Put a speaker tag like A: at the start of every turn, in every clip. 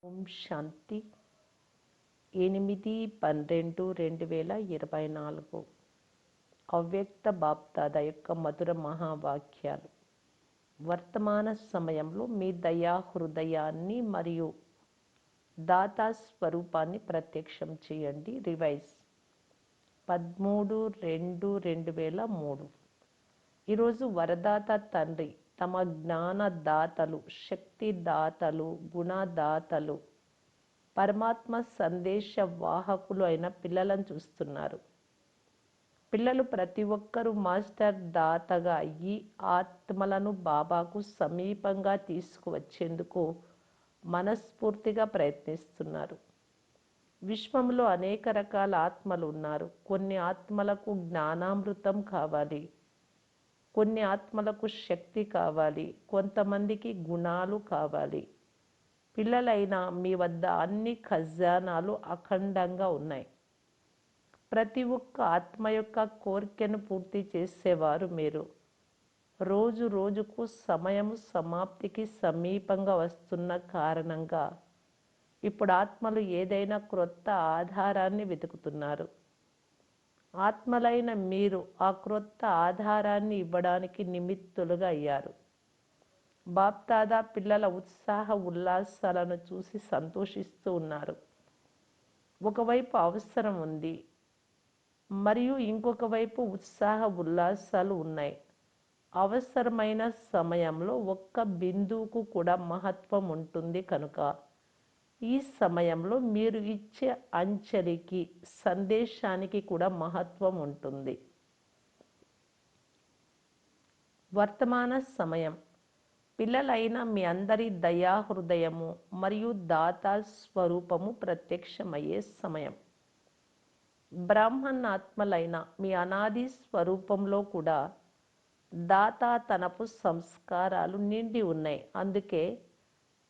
A: ఓం శాంతి 8/12/2024 అవ్యక్త బాప్దాద యొక్క మధుర మహావాక్యాలు. వర్తమాన సమయంలో మీ దయా హృదయాన్ని మరియు దాతా స్వరూపాన్ని ప్రత్యక్షం చేయండి. రివైజ్ 13/2/2003. ఈరోజు వరదాత తండ్రి తమ జ్ఞానదాతలు, శక్తిదాతలు, గుణదాతలు, పరమాత్మ సందేశ వాహకులు అయిన పిల్లలను చూస్తున్నారు. పిల్లలు ప్రతి ఒక్కరూ మాస్టర్ దాతగా ఈ ఆత్మలను బాబాకు సమీపంగా తీసుకువచ్చేందుకు మనస్ఫూర్తిగా ప్రయత్నిస్తున్నారు. విశ్వంలో అనేక రకాల ఆత్మలు ఉన్నారు. కొన్ని ఆత్మలకు జ్ఞానామృతం కావాలి, కొన్ని ఆత్మలకు శక్తి కావాలి, కొంతమందికి గుణాలు కావాలి. పిల్లలైన మీ వద్ద అన్ని ఖజానాలు అఖండంగా ఉన్నాయి. ప్రతి ఒక్క ఆత్మ యొక్క కోరికను పూర్తి చేసేవారు మీరు. రోజు రోజుకు సమయం సమాప్తికి సమీపంగా వస్తున్న కారణంగా ఇప్పుడు ఆత్మలు ఏదైనా క్రొత్త ఆధారాన్ని వెతుకుతున్నారు. ఆత్మలైన మీరు ఆ క్రొత్త ఆధారాన్ని ఇవ్వడానికి నిమిత్తులుగా అయ్యారు. బాప్దాదా పిల్లల ఉత్సాహ ఉల్లాసాలను చూసి సంతోషిస్తూ ఉన్నారు. ఒకవైపు అవసరం ఉంది మరియు ఇంకొక వైపు ఉత్సాహ ఉల్లాసాలు ఉన్నాయి. అవసరమైన సమయంలో ఒక్క బిందువుకు కూడా మహత్వం ఉంటుంది కనుక ఈ సమయంలో మీరు ఇచ్చే అంజలికి, సందేశానికి కూడా మహత్వం ఉంటుంది. వర్తమాన సమయం పిల్లలైన మీ అందరి దయా హృదయము మరియు దాతా స్వరూపము ప్రత్యక్షమయ్యే సమయం. బ్రాహ్మణ ఆత్మలైన మీ అనాది స్వరూపంలో కూడా దాతాతనపు సంస్కారాలు నిండి ఉన్నాయి. అందుకే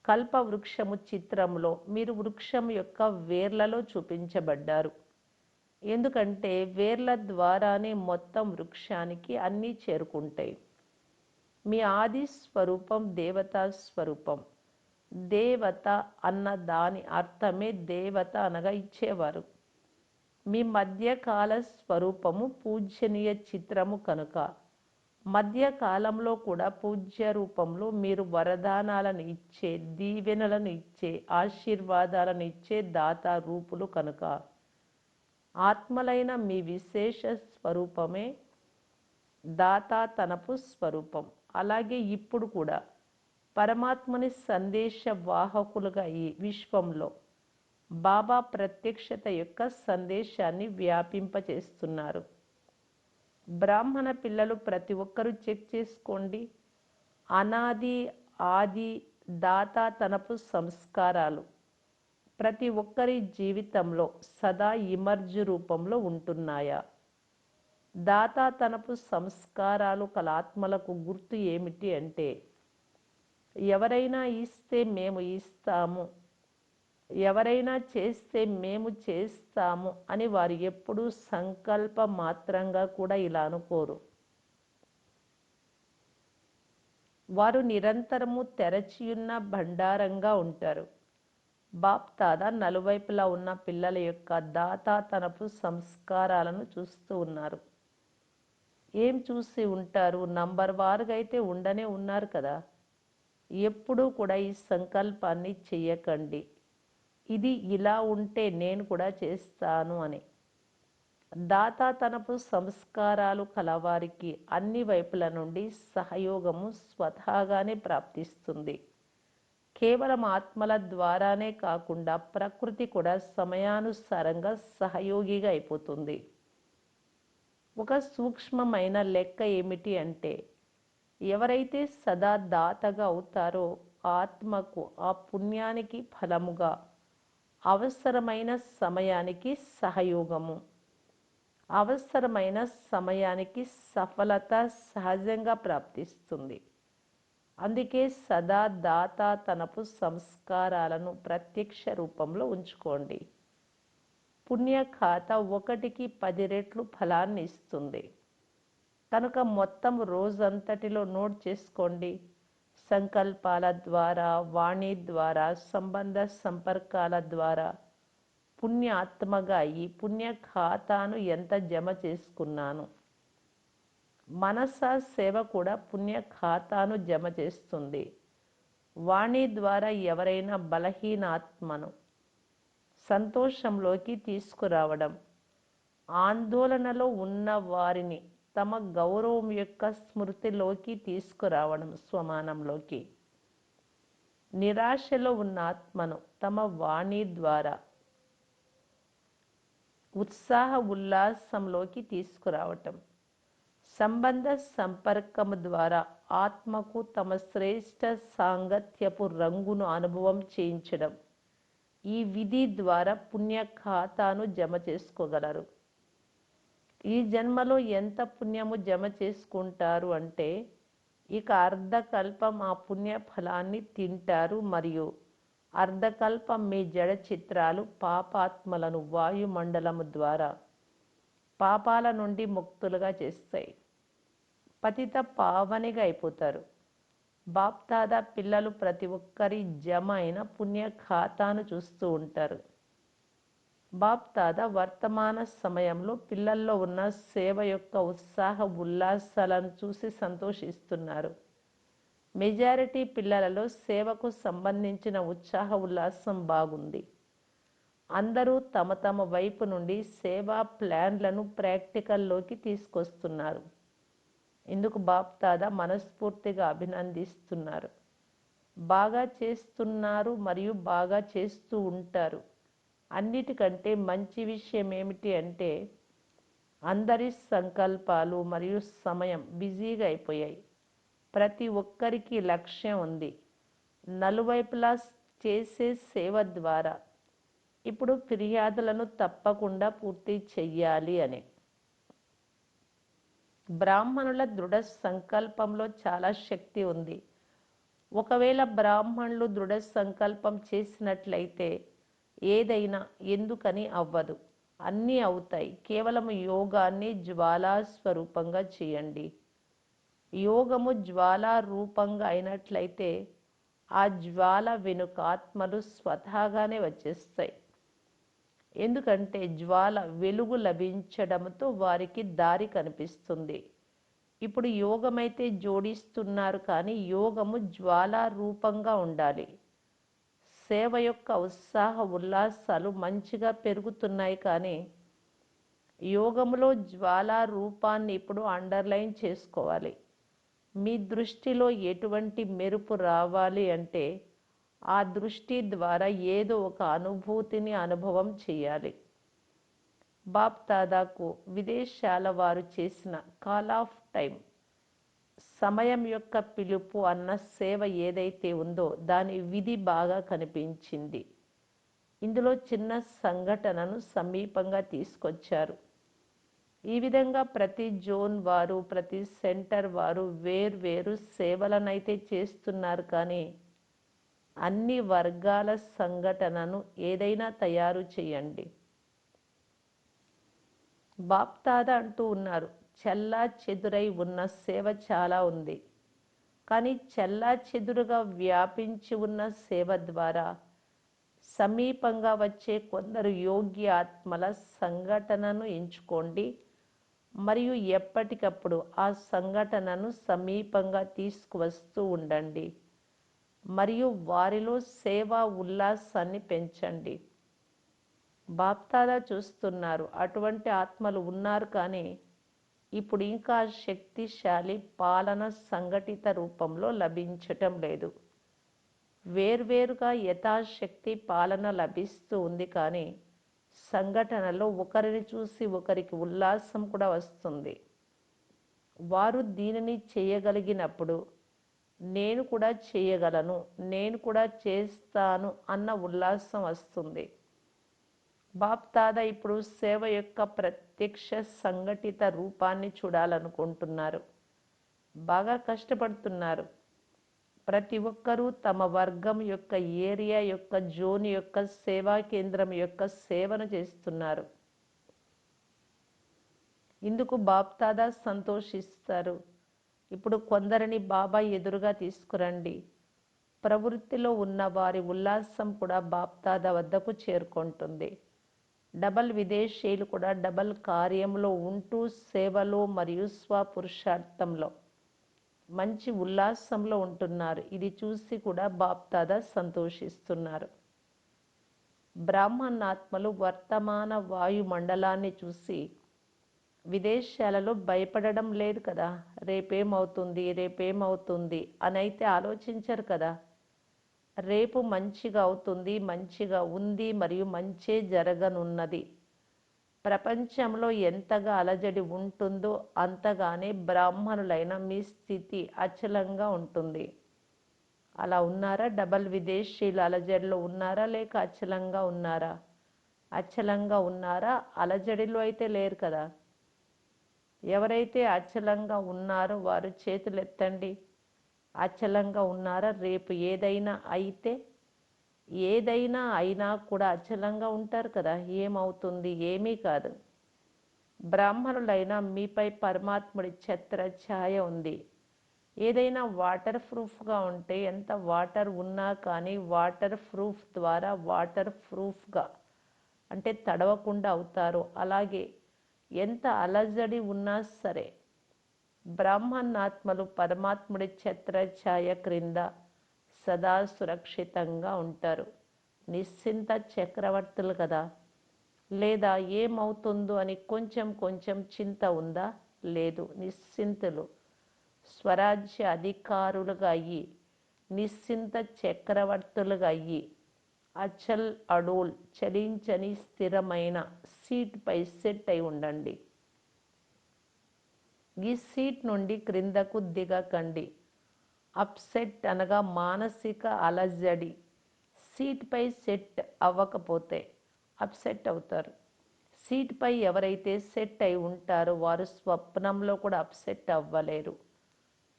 A: కల్పవృక్షము చిత్రంలో మీరు వృక్షం యొక్క వేర్లలో చూపించబడ్డారు. ఎందుకంటే వేర్ల ద్వారానే మొత్తం వృక్షానికి అన్నీ చేరుకుంటాయి. మీ ఆది స్వరూపం దేవతా స్వరూపం. దేవత అన్న దాని అర్థమే దేవత అనగా ఇచ్చేవారు. మీ మధ్యకాల స్వరూపము పూజ్యనీయ చిత్రము కనుక మధ్యకాలంలో కూడా పూజ్య రూపంలో మీరు వరదానాలను ఇచ్చే, దీవెనలను ఇచ్చే, ఆశీర్వాదాలను ఇచ్చే దాతా రూపులు కనుక ఆత్మలైన మీ విశేష స్వరూపమే దాతాతనపు స్వరూపం. అలాగే ఇప్పుడు కూడా పరమాత్మని సందేశ వాహకులుగా ఈ విశ్వంలో బాబా ప్రత్యక్షత యొక్క సందేశాన్ని వ్యాపింపచేస్తున్నారు. బ్రాహ్మణ పిల్లలు ప్రతి ఒక్కరూ చెక్ చేసుకోండి. అనాది ఆది దాతాతనపు సంస్కారాలు ప్రతి ఒక్కరి జీవితంలో సదా ఇమర్జు రూపంలో ఉంటున్నాయా? దాతాతనపు సంస్కారాలు కల ఆత్మలకు గుర్తు ఏమిటి అంటే, ఎవరైనా ఇస్తే మేము ఇస్తాము, ఎవరైనా చేస్తే మేము చేస్తాము అని వారు ఎప్పుడూ సంకల్ప మాత్రంగా కూడా ఇలా అనుకోరు. వారు నిరంతరము తెరచియున్న భండారంగా ఉంటారు. బాప్దాదా నలువైపులా ఉన్న పిల్లల యొక్క దాతాతనపు సంస్కారాలను చూస్తూ ఉన్నారు. ఏం చూసి ఉంటారు? నంబర్ వారుగా అయితే ఉండనే ఉన్నారు కదా. ఎప్పుడూ కూడా ఈ సంకల్పాన్ని చెయ్యకండి, ఇది ఇలా ఉంటే నేను కూడా చేస్తాను అని. దాతాతనపు సంస్కారాలు కలవారికి అన్ని వైపుల నుండి సహయోగము స్వతహాగానే ప్రాప్తిస్తుంది. కేవలం ఆత్మల ద్వారానే కాకుండా ప్రకృతి కూడా సమయానుసారంగా సహయోగిగా అయిపోతుంది. ఒక సూక్ష్మమైన లెక్క ఏమిటి అంటే, ఎవరైతే సదా దాతగా అవుతారో ఆత్మకు ఆ పుణ్యానికి ఫలముగా అవసరమైన సమయానికి సహయోగము, అవసరమైన సమయానికి సఫలత సహజంగా ప్రాప్తిస్తుంది. అందుకే సదా దాతాతనపు సంస్కారాలను ప్రత్యక్ష రూపంలో ఉంచుకోండి. పుణ్య ఖాతా 1కి 10 రెట్లు ఫలాన్ని ఇస్తుంది. కనుక మొత్తం రోజంతటిలో నోట్ చేసుకోండి. సంకల్పాల ద్వారా, వాణి ద్వారా, సంబంధ సంపర్కాల ద్వారా పుణ్యాత్మగా ఈ పుణ్య ఖాతాను ఎంత జమ చేసుకున్నాను. మనస సేవ కూడా పుణ్య ఖాతాను జమ చేస్తుంది. వాణి ద్వారా ఎవరైనా బలహీనాత్మను సంతోషంలోకి తీసుకురావడం, ఆందోళనలో ఉన్న వారిని తమ గౌరవం యొక్క స్మృతిలోకి తీసుకురావడం, స్వమానంలోకి, నిరాశలో ఉన్న ఆత్మను తమ వాణి ద్వారా ఉత్సాహ ఉల్లాసంలోకి తీసుకురావటం, సంబంధ సంపర్కము ద్వారా ఆత్మకు తమ శ్రేష్ట సాంగత్యపు రంగును అనుభవం చేయించడం. ఈ విధి ద్వారా పుణ్య ఖాతాను జమ చేసుకోగలరు. ఈ జన్మలో ఎంత పుణ్యము జమ చేసుకుంటారు అంటే ఇక అర్ధకల్పం ఆ పుణ్య ఫలాన్ని తింటారు. మరియు అర్ధకల్పం మీ జడ చిత్రాలు పాపాత్మలను వాయుమండలము ద్వారా పాపాల నుండి ముక్తులుగా చేస్తాయి. పతిత పావనిగా అయిపోతారు. బాప్దాదా పిల్లలు ప్రతి ఒక్కరి జమ అయిన పుణ్య ఖాతాను చూస్తూ ఉంటారు. బాప్దాదా వర్తమాన సమయంలో పిల్లల్లో ఉన్న సేవ యొక్క ఉత్సాహ ఉల్లాసాలను చూసి సంతోషిస్తున్నారు. మెజారిటీ పిల్లలలో సేవకు సంబంధించిన ఉత్సాహ ఉల్లాసం బాగుంది. అందరూ తమ తమ వైపు నుండి సేవా ప్లాన్లను ప్రాక్టికల్లోకి తీసుకొస్తున్నారు. ఇందుకు బాప్దాదా మనస్ఫూర్తిగా అభినందిస్తున్నారు. బాగా చేస్తున్నారు మరియు బాగా చేస్తూ ఉంటారు. అన్నిటికంటే మంచి విషయం ఏమిటి అంటే అందరి సంకల్పాలు మరియు సమయం బిజీగా అయిపోయాయి. ప్రతి ఒక్కరికి లక్ష్యం ఉంది. నలువైపులా చేసే సేవ ద్వారా ఇప్పుడు ఫిర్యాదులను తప్పకుండా పూర్తి చెయ్యాలి అని. బ్రాహ్మణుల దృఢ సంకల్పంలో చాలా శక్తి ఉంది. ఒకవేళ బ్రాహ్మణులు దృఢ సంకల్పం చేసినట్లయితే ఏదైనా ఎందుకని అవ్వదు, అన్నీ అవుతాయి. కేవలం యోగాన్ని జ్వాలా స్వరూపంగా చేయండి. యోగము జ్వాలా రూపంగా అయినట్లయితే ఆ జ్వాల వెనుక ఆత్మలు స్వతహాగానే వచ్చేస్తాయి. ఎందుకంటే జ్వాల వెలుగు లభించడంతో వారికి దారి కనిపిస్తుంది. ఇప్పుడు యోగమైతే జోడిస్తున్నారు, కానీ యోగము జ్వాలా రూపంగా ఉండాలి. సేవ యొక్క ఉత్సాహ ఉల్లాసాలు మంచిగా పెరుగుతున్నాయి, కానీ యోగములో జ్వాలా రూపాన్ని ఇప్పుడు అండర్లైన్ చేసుకోవాలి. మీ దృష్టిలో ఎటువంటి మెరుపు రావాలి అంటే ఆ దృష్టి ద్వారా ఏదో ఒక అనుభూతిని అనుభవం చేయాలి. బాప్దాదాకు విదేశాల వారు చేసిన కాల్ ఆఫ్ టైం, సమయం యొక్క పిలుపు అన్న సేవ ఏదైతే ఉందో దాని విధి బాగా కనిపించింది. ఇందులో చిన్న సంఘటనను సమీపంగా తీసుకొచ్చారు. ఈ విధంగా ప్రతి జోన్ వారు, ప్రతి సెంటర్ వారు వేర్వేరు సేవలనైతే చేస్తున్నారు, కానీ అన్ని వర్గాల సంఘటనను ఏదైనా తయారు చేయండి. బాప్దాదా అంటూ ఉన్నారు, చెల్లా చెదురై ఉన్న సేవ చాలా ఉంది, కానీ చెల్లా చెదురుగా వ్యాపించి ఉన్న సేవ ద్వారా సమీపంగా వచ్చే కొందరు యోగ్య ఆత్మల సంఘటనను ఎంచుకోండి మరియు ఎప్పటికప్పుడు ఆ సంఘటనను సమీపంగా తీసుకువస్తూ ఉండండి మరియు వారిలో సేవా ఉల్లాసాన్ని పెంచండి. బాప్దాదా చూస్తున్నారు, అటువంటి ఆత్మలు ఉన్నారు, కానీ ఇప్పుడు ఇంకా శక్తిశాలి పాలన సంఘటిత రూపంలో లభించటం లేదు. వేర్వేరుగా యథాశక్తి పాలన లభిస్తూ ఉంది, కానీ సంఘటనలో ఒకరిని చూసి ఒకరికి ఉల్లాసం కూడా వస్తుంది. వారు దీనిని చేయగలిగినప్పుడు నేను కూడా చేయగలను, నేను కూడా చేస్తాను అన్న ఉల్లాసం వస్తుంది. బాప్దాదా ఇప్పుడు సేవ యొక్క ప్రత్యక్ష సంఘటిత రూపాన్ని చూడాలనుకుంటున్నారు. బాగా కష్టపడుతున్నారు. ప్రతి ఒక్కరూ తమ వర్గం యొక్క, ఏరియా యొక్క, జోన్ యొక్క, సేవా కేంద్రం యొక్క సేవను చేస్తున్నారు. ఇందుకు బాప్దాదా సంతోషిస్తారు. ఇప్పుడు కొందరిని బాబా ఎదురుగా తీసుకురండి. ప్రవృత్తిలో ఉన్న వారి ఉల్లాసం కూడా బాప్దాదా వద్దకు చేరుకుంటుంది. డబల్ విదేశీయులు కూడా డబల్ కార్యంలో ఉంటూ సేవలో మరియు స్వపురుషార్థంలో మంచి ఉల్లాసంలో ఉంటున్నారు. ఇది చూసి కూడా బాప్దాదా సంతోషిస్తున్నారు. బ్రాహ్మణాత్మలు వర్తమాన వాయుమండలాన్ని చూసి విదేశాలలో భయపడడం లేదు కదా. రేపేమవుతుంది అనైతే ఆలోచించరు కదా. రేపు మంచిగా అవుతుంది, మంచిగా ఉంది మరియు మంచే జరగనున్నది. ప్రపంచంలో ఎంతగా అలజడి ఉంటుందో అంతగానే బ్రాహ్మణులైన మీ స్థితి అచలంగా ఉంటుంది. అలా ఉన్నారా? డబల్ విదేశీయులు అలజడిలో ఉన్నారా లేక అచలంగా ఉన్నారా? అచలంగా ఉన్నారా? అలజడిలో అయితే లేరు కదా. ఎవరైతే అచలంగా ఉన్నారో వారు చేతులెత్తండి. అచలంగా ఉన్నారా? రేపు ఏదైనా అయినా కూడా అచలంగా ఉంటారు కదా. ఏమవుతుంది? ఏమీ కాదు. బ్రాహ్మణులైన మీపై పరమాత్ముడి ఛత్ర ఛాయ ఉంది. ఏదైనా వాటర్ ప్రూఫ్గా ఉంటే ఎంత వాటర్ ఉన్నా కానీ వాటర్ ప్రూఫ్ ద్వారా వాటర్ ప్రూఫ్గా అంటే తడవకుండా అవుతారు. అలాగే ఎంత అలజడి ఉన్నా సరే బ్రాహ్మణాత్మలు పరమాత్ముడి ఛత్ర ఛాయ క్రింద సదా సురక్షితంగా ఉంటారు. నిశ్చింత చక్రవర్తులు కదా. లేదా ఏమవుతుందో అని కొంచెం చింత ఉందా? లేదు. నిశ్చింతులు, స్వరాజ్య అధికారులుగా అయ్యి నిశ్చింత చక్రవర్తులుగా అయ్యి అచల్ అడోల్ చలించని స్థిరమైన సీట్పై సెట్ అయి ఉండండి. ఈ సీట్ నుండి క్రిందకు దిగకండి. అప్సెట్ అనగా మానసిక అలజడి. సీట్పై సెట్ అవ్వకపోతే అప్సెట్ అవుతారు. సీట్పై ఎవరైతే సెట్ అయి ఉంటారో వారు స్వప్నంలో కూడా అప్సెట్ అవ్వలేరు.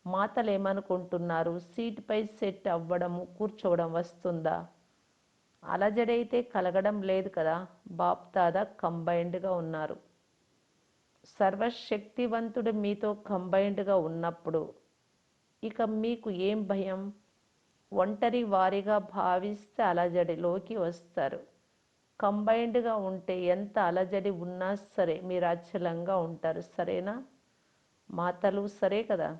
A: మాతలు ఏమనుకుంటున్నారు? సీట్పై సెట్ అవ్వడము, కూర్చోవడం వస్తుందా? అలజడైతే కలగడం లేదు కదా. బాప్దాదా కంబైన్డ్గా ఉన్నారు. సర్వశక్తివంతుడు మీతో కంబైన్డ్గా ఉన్నప్పుడు ఇక మీకు ఏం భయం? ఒంటరి వారిగా భావిస్తే అలజడిలోకి వస్తారు. కంబైన్డ్గా ఉంటే ఎంత అలజడి ఉన్నా సరే మీరు అచలంగా ఉంటారు. సరేనా? మాతలు సరే కదా.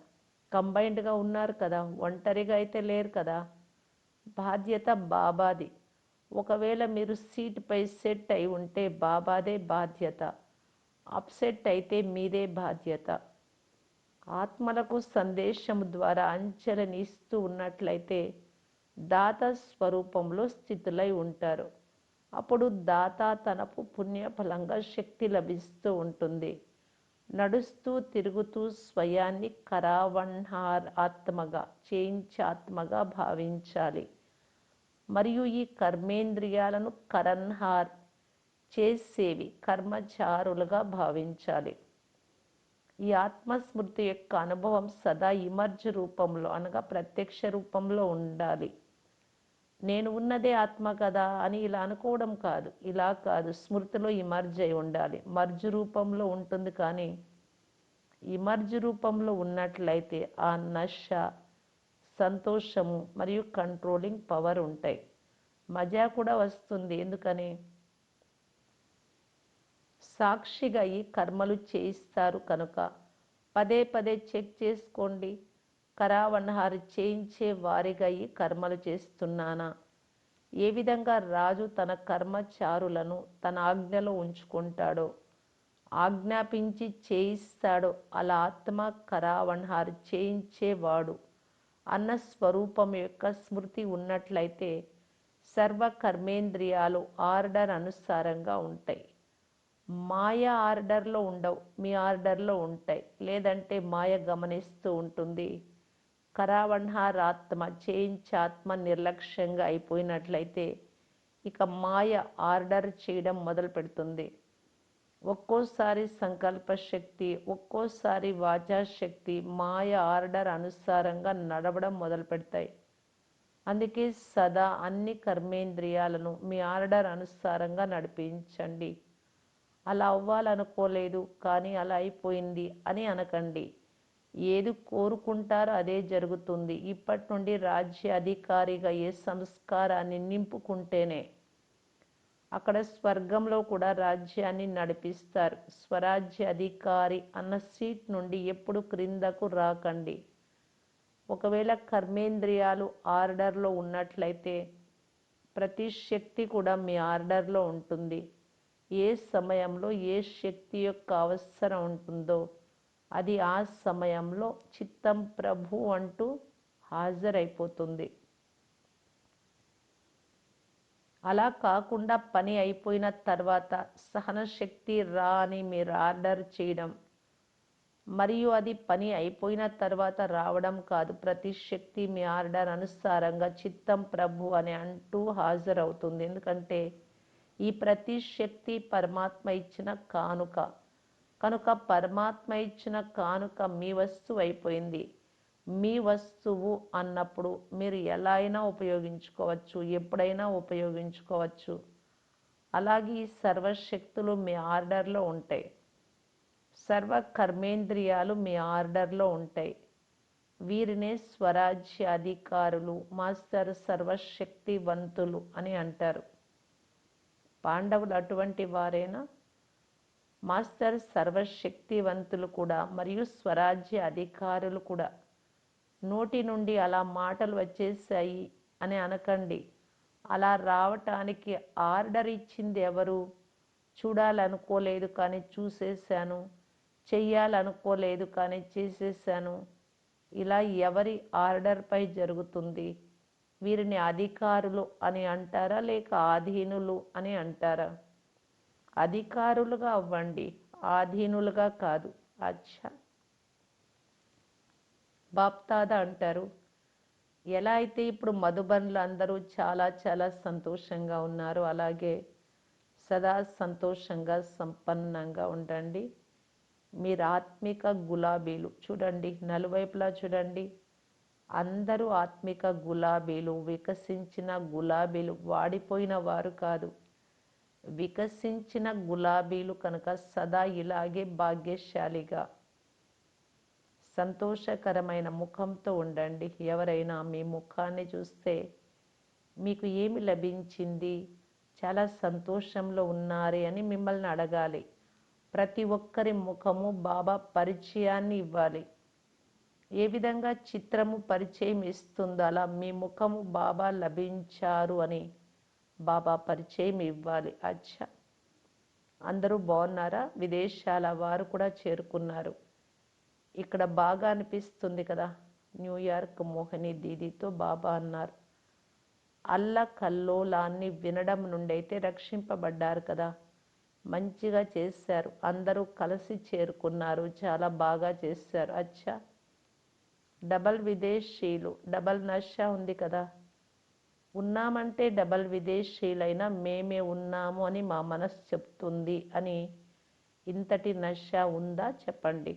A: కంబైన్డ్గా ఉన్నారు కదా. ఒంటరిగా అయితే లేరు కదా. బాధ్యత బాబాది. ఒకవేళ మీరు సీట్పై సెట్ అయి ఉంటే బాబాదే బాధ్యత. అప్సెట్ అయితే మీదే బాధ్యత. ఆత్మలకు సందేశము ద్వారా అంచెలని ఇస్తూ ఉన్నట్లయితే దాత స్వరూపంలో స్థితులై ఉంటారు. అప్పుడు దాత తనకు పుణ్యఫలంగా శక్తి లభిస్తూ ఉంటుంది. నడుస్తూ తిరుగుతూ స్వయాన్ని కరావణ్హార్ ఆత్మగా చేయించాత్మగా భావించాలి. మరియు ఈ కర్మేంద్రియాలను కరన్హార్ చేసేవి కర్మచారులుగా భావించాలి. ఈ ఆత్మస్మృతి యొక్క అనుభవం సదా ఇమర్జ్ రూపంలో అనగా ప్రత్యక్ష రూపంలో ఉండాలి. నేను ఉన్నదే ఆత్మ కదా అని ఇలా అనుకోవడం కాదు. ఇలా కాదు, స్మృతిలో ఇమర్జ్ అయి ఉండాలి. మర్జ్ రూపంలో ఉంటుంది కానీ ఇమర్జ్ రూపంలో ఉన్నట్లయితే ఆ నశ, సంతోషము మరియు కంట్రోలింగ్ పవర్ ఉంటాయి. మజా కూడా వస్తుంది. ఎందుకని? సాక్షిగా ఈ కర్మలు చేయిస్తారు కనుక పదే చెక్ చేసుకోండి. కరావణహారి చేయించే వారిగా ఈ కర్మలు చేస్తున్నానా? ఏ విధంగా రాజు తన కర్మచారులను తన ఆజ్ఞలో ఉంచుకుంటాడో, ఆజ్ఞాపించి చేయిస్తాడో అలా ఆత్మ కరావణహారి చేయించేవాడు అన్న స్వరూపం యొక్క స్మృతి ఉన్నట్లయితే సర్వ కర్మేంద్రియాలు ఆర్డర్ అనుసారంగా ఉంటాయి. మాయ ఆర్డర్లో ఉండవు, మీ ఆర్డర్లో ఉంటాయి. లేదంటే మాయ గమనిస్తూ ఉంటుంది. కరావణ్హార్ ఆత్మ చేయించాత్మ నిర్లక్ష్యంగా అయిపోయినట్లయితే ఇక మాయ ఆర్డర్ చేయడం మొదలు పెడుతుంది. ఒక్కోసారి సంకల్పశక్తి, ఒక్కోసారి వాచాశక్తి మాయ ఆర్డర్ అనుసారంగా నడవడం మొదలు పెడతాయి. అందుకే సదా అన్ని కర్మేంద్రియాలను మీ ఆర్డర్ అనుసారంగా నడిపించండి. అలా అవ్వాలనుకోలేదు కానీ అలా అయిపోయింది అని అనకండి. ఏది కోరుకుంటారో అదే జరుగుతుంది. ఇప్పటి నుండి రాజ్య అధికారిగా ఏ సంస్కారాన్ని నింపుకుంటేనే అక్కడ స్వర్గంలో కూడా రాజ్యాన్ని నడిపిస్తారు. స్వరాజ్య అధికారి అన్న సీట్ నుండి ఎప్పుడు క్రిందకు రాకండి. ఒకవేళ కర్మేంద్రియాలు ఆర్డర్లో ఉన్నట్లయితే ప్రతి శక్తి కూడా మీ ఆర్డర్లో ఉంటుంది. ఏ సమయంలో ఏ శక్తి యొక్క అవసరం ఉంటుందో అది ఆ సమయంలో చిత్తం ప్రభు అంటూ హాజరైపోతుంది. అలా కాకుండా పని అయిపోయిన తర్వాత సహనశక్తి రా అని మీరు ఆర్డర్ చేయడం మరియు అది పని అయిపోయిన తర్వాత రావడం కాదు. ప్రతి శక్తి మీ ఆర్డర్ అనుసారంగా చిత్తం ప్రభు అని అంటూ హాజరవుతుంది. ఎందుకంటే ఈ ప్రతి శక్తి పరమాత్మ ఇచ్చిన కానుక కనుక పరమాత్మ ఇచ్చిన కానుక మీ వస్తువు అయిపోయింది. మీ వస్తువు అన్నప్పుడు మీరు ఎలా అయినా ఉపయోగించుకోవచ్చు, ఎప్పుడైనా ఉపయోగించుకోవచ్చు. అలాగే ఈ సర్వశక్తులు మీ ఆర్డర్లో ఉంటాయి. సర్వ కర్మేంద్రియాలు మీ ఆర్డర్లో ఉంటాయి. వీరినే స్వరాజ్య అధికారులు, మాస్టర్ సర్వశక్తివంతులు అని అంటారు. పాండవులు అటువంటి వారేనా? మాస్టర్ సర్వశక్తివంతులు కూడా మరియు స్వరాజ్య అధికారులు కూడా. నోటి నుండి అలా మాటలు వచ్చేసాయి అని అనకండి. అలా రావటానికి ఆర్డర్ ఇచ్చింది ఎవరు? చూడాలనుకోలేదు కానీ చూసేసాను, చెయ్యాలనుకోలేదు కానీ చేసేసాను. ఇలా ఎవరి ఆర్డర్పై జరుగుతుంది? వీరిని అధికారులు అని అంటారా లేక ఆధీనులు అని అంటారా? అధికారులుగా అవ్వండి, ఆధీనులుగా కాదు. అచ్చా, బాప్దాదా అంటారు, ఎలా అయితే ఇప్పుడు మధుబన్లు అందరూ చాలా చాలా సంతోషంగా ఉన్నారు, అలాగే సదా సంతోషంగా సంపన్నంగా ఉండండి. మీరు ఆత్మిక గులాబీలు. చూడండి, నలువైపులా చూడండి, అందరూ ఆత్మిక గులాబీలు, వికసించిన గులాబీలు, వాడిపోయిన వారు కాదు, వికసించిన గులాబీలు. కనుక సదా ఇలాగే భాగ్యశాలిగా సంతోషకరమైన ముఖంతో ఉండండి. ఎవరైనా మీ ముఖాన్ని చూస్తే మీకు ఏమి లభించింది, చాలా సంతోషంలో ఉన్నారే అని మిమ్మల్ని అడగాలి. ప్రతి ఒక్కరి ముఖము బాబా పరిచయాన్ని ఇవ్వాలి. ఏ విధంగా చిత్రము పరిచయం ఇస్తుందో అలా మీ ముఖము బాబా లభించారు అని బాబా పరిచయం ఇవ్వాలి. అచ్చా, అందరూ బాగున్నారా? విదేశాల వారు కూడా చేరుకున్నారు. ఇక్కడ బాగా అనిపిస్తుంది కదా. న్యూయార్క్ మోహిని దీదీతో బాబా అన్నారు, అల్ల కల్లోలాన్ని వినడం నుండి అయితే రక్షింపబడ్డారు కదా. మంచిగా చేశారు, అందరూ కలిసి చేరుకున్నారు, చాలా బాగా చేశారు. అచ్చా, డబల్ విదేశీయులు, డబల్ నష ఉంది కదా. ఉన్నామంటే డబల్ విదేశీయులైనా మేమే ఉన్నాము అని మా మనసు చెప్తుంది అని. ఇంతటి నష ఉందా చెప్పండి?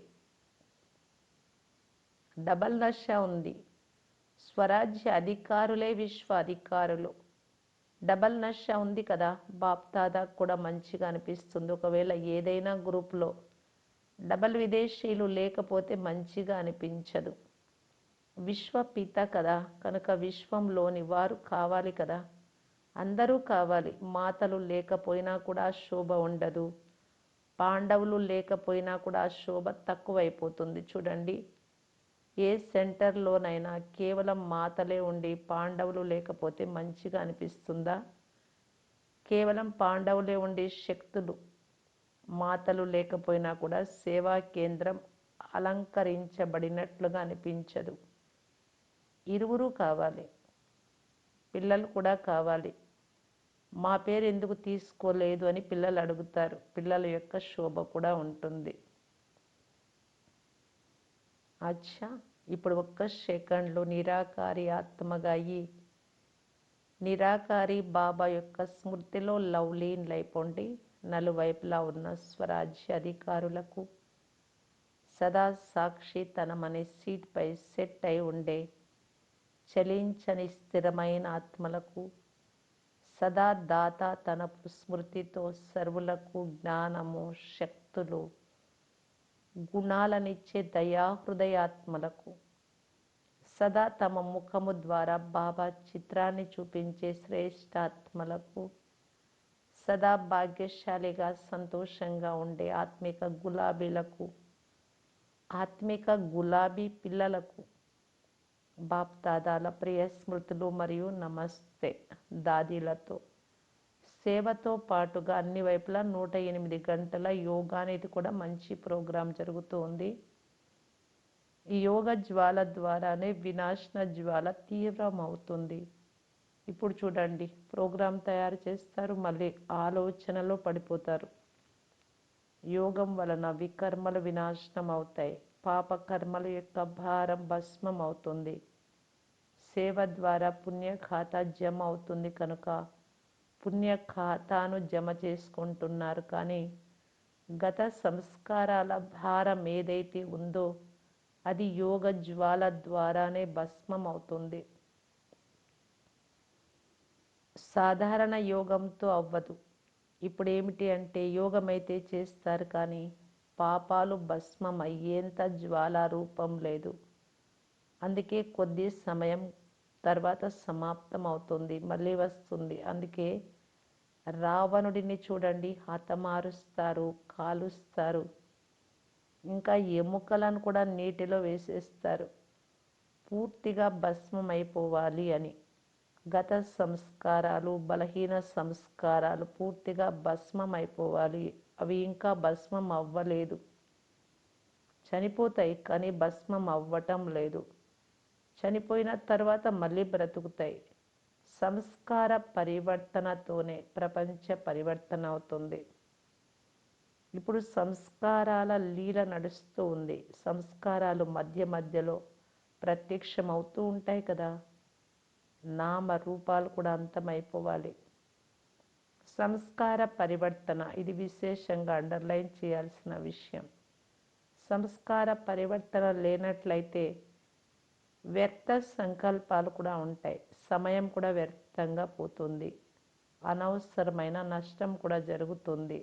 A: డబల్ నష ఉంది. స్వరాజ్య అధికారులే విశ్వ అధికారులు. డబల్ నష ఉంది కదా. బాప్దాదా కూడా మంచిగా అనిపిస్తుంది. ఒకవేళ ఏదైనా గ్రూప్లో డబల్ విదేశీయులు లేకపోతే మంచిగా అనిపించదు. విశ్వపిత కదా, కనుక విశ్వంలోని వారు కావాలి కదా. అందరూ కావాలి. మాతలు లేకపోయినా కూడా శోభ ఉండదు, పాండవులు లేకపోయినా కూడా శోభ తక్కువైపోతుంది. చూడండి, ఏ సెంటర్లోనైనా కేవలం మాతలే ఉండి పాండవులు లేకపోతే మంచిగా అనిపిస్తుందా? కేవలం పాండవులే ఉండి శక్తులు మాతలు లేకపోయినా కూడా సేవా కేంద్రం అలంకరించబడినట్లుగా అనిపించదు. ఇరువురు కావాలి, పిల్లలు కూడా కావాలి. మా పేరు ఎందుకు తీసుకోలేదు అని పిల్లలు అడుగుతారు. పిల్లల యొక్క శోభ కూడా ఉంటుంది. అచ్చా, ఇప్పుడు ఒక్క సెకండ్లో నిరాకారి ఆత్మగా అయ్యి నిరాకారి బాబా యొక్క స్మృతిలో లవ్లీన్లైపోండి. నలువైపులా ఉన్న స్వరాజ్య అధికారులకు సదా సాక్షితనం అనే సీట్పై సెట్ అయి ఉండే చలించని స్థిరమైన ఆత్మలకు సదా దాత తన స్మృతితో సర్వులకు జ్ఞానము, శక్తులు గుణాలనిచ్చే దయాహృదయాత్మలకు, సదా తమ ముఖము ద్వారా బాబా చిత్రాన్ని చూపించే శ్రేష్ఠాత్మలకు, సదా భాగ్యశాలిగా సంతోషంగా ఉండే ఆత్మిక గులాబీలకు, ఆత్మిక గులాబీ పిల్లలకు బాప్దాదాల ప్రియ స్మృతులు మరియు నమస్తే దాదీలతో సేవతో పాటుగా అన్ని వైపులా 108 గంటల యోగా అనేది కూడా మంచి ప్రోగ్రాం జరుగుతుంది. ఈ యోగ జ్వాల ద్వారానే వినాశన జ్వాల తీవ్రమవుతుంది. ఇప్పుడు చూడండి, ప్రోగ్రాం తయారు చేస్తారు, మళ్ళీ ఆలోచనలో పడిపోతారు. యోగం వలన వికర్మలు వినాశనం అవుతాయి, పాపకర్మల యొక్క భారం భస్మం అవుతుంది. సేవ ద్వారా పుణ్య ఖాతా జమ అవుతుంది కనుక పుణ్య ఖాతాను జమ చేసుకుంటున్నారు. కానీ గత సంస్కారాల భారం ఏదైతే ఉందో అది యోగ జ్వాల ద్వారానే భస్మం అవుతుంది. సాధారణ యోగంతో అవ్వదు. ఇప్పుడు ఏమిటి అంటే యోగం అయితే చేస్తారు కానీ పాపాలు భస్మం అయ్యేంత జ్వాల రూపం లేదు. అందుకే కొద్ది సమయం తర్వాత సమాప్తం అవుతుంది, మళ్ళీ వస్తుంది. అందుకే రావణుడిని చూడండి, హతమారుస్తారు, కాలుస్తారు, ఇంకా ఎముకలను కూడా నీటిలో వేసేస్తారు, పూర్తిగా భస్మం అయిపోవాలి అని. గత సంస్కారాలు, బలహీన సంస్కారాలు పూర్తిగా భస్మం అయిపోవాలి. అవి ఇంకా భస్మం అవ్వలేదు. చనిపోతాయి కానీ భస్మం అవ్వటం లేదు. చనిపోయిన తర్వాత మళ్ళీ బ్రతుకుతాయి. సంస్కార పరివర్తనతోనే ప్రపంచ పరివర్తన అవుతుంది. ఇప్పుడు సంస్కారాల లీల నడుస్తూ ఉంది. సంస్కారాలు మధ్య మధ్యలో ప్రత్యక్షమవుతూ ఉంటాయి కదా. నామ రూపాలు కూడా అంతమైపోవాలి. సంస్కార పరివర్తన, ఇది విశేషంగా అండర్లైన్ చేయాల్సిన విషయం. సంస్కార పరివర్తన లేనట్లయితే వ్యర్థ సంకల్పాలు కూడా ఉంటాయి, సమయం కూడా వ్యర్థంగా పోతుంది, అనవసరమైన నష్టం కూడా జరుగుతుంది.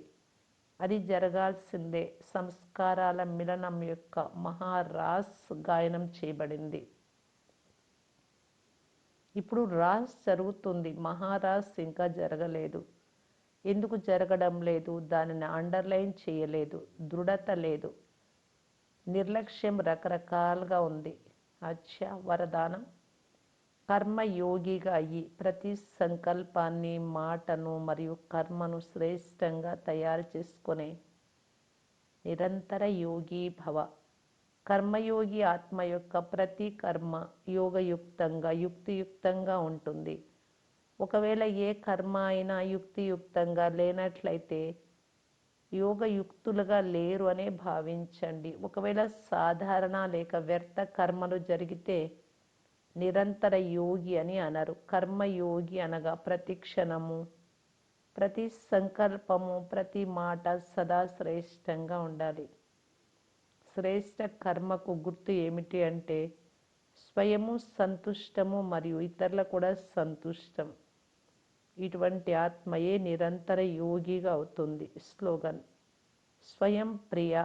A: అది జరగాల్సిందే. సంస్కారాల మిలనం యొక్క మహారాస్ గాయనం చేయబడింది. ఇప్పుడు రాస్ జరుగుతుంది, మహారాస్ ఇంకా జరగలేదు. ఎందుకు జరగడం లేదు? దానిని అండర్లైన్ చేయలేదు, దృఢత లేదు, నిర్లక్ష్యం రకరకాలుగా ఉంది. అచ్చా, వరదానం: కర్మయోగిగా అయ్యి ప్రతి సంకల్పాన్ని, మాటను మరియు కర్మను శ్రేష్టంగా తయారు చేసుకునే నిరంతర యోగి భవ. కర్మయోగి ఆత్మ యొక్క ప్రతి కర్మ యోగయుక్తంగా, యుక్తియుక్తంగా ఉంటుంది. ఒకవేళ ఏ కర్మ అయినా యుక్తియుక్తంగా లేనట్లయితే యోగయుక్తులుగా లేరు అనే భావించండి. ఒకవేళ సాధారణ లేక వ్యర్థ కర్మలు జరిగితే నిరంతర యోగి అని అనరు. కర్మయోగి అనగా ప్రతి క్షణము, ప్రతి సంకల్పము, ప్రతి మాట సదా శ్రేష్టంగా ఉండాలి. శ్రేష్ట కర్మకు గుర్తు ఏమిటి అంటే స్వయము సంతుష్టము మరియు ఇతరులు కూడా సంతుష్టం. ఇటువంటి ఆత్మయే నిరంతర యోగిగా అవుతుంది. స్లోగన్: స్వయం ప్రియ,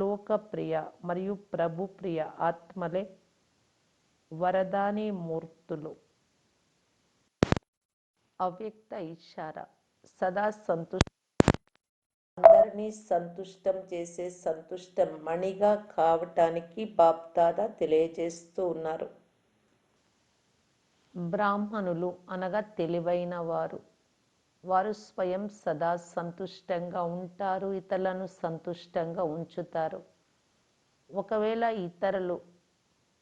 A: లోకప్రియ మరియు ప్రభు ప్రియ ఆత్మలే వరదాని మూర్తులు. అవ్యక్త ఇషారా: సదా సంతుష్ట, అందరినీ సంతుష్టం చేసే సంతుష్ట మణిగా కావటానికి బాప్దాదా తెలియజేస్తూ ఉన్నారు. బ్రాహ్మణులు అనగా తెలివైన వారు. వారు స్వయం సదా సంతుష్టంగా ఉంటారు, ఇతరులను సంతుష్టంగా ఉంచుతారు. ఒకవేళ ఇతరులు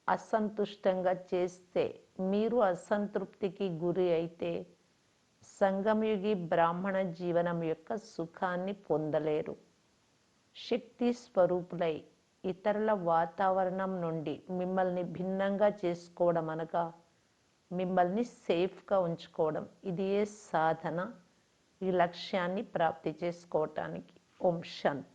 A: అసంతుష్టంగా చేస్తే, మీరు అసంతృప్తికి గురి అయితే సంగమయుగి బ్రాహ్మణ జీవనం యొక్క సుఖాన్ని పొందలేరు. శక్తి స్వరూపులై ఇతరుల వాతావరణం నుండి మిమ్మల్ని భిన్నంగా చేసుకోవడం అనగా మిమ్మల్ని సేఫ్గా ఉంచుకోవడం. ఇది ఏ సాధన, ఈ లక్ష్యాన్ని ప్రాప్తి చేసుకోవటానికి. ఓం శాంతి.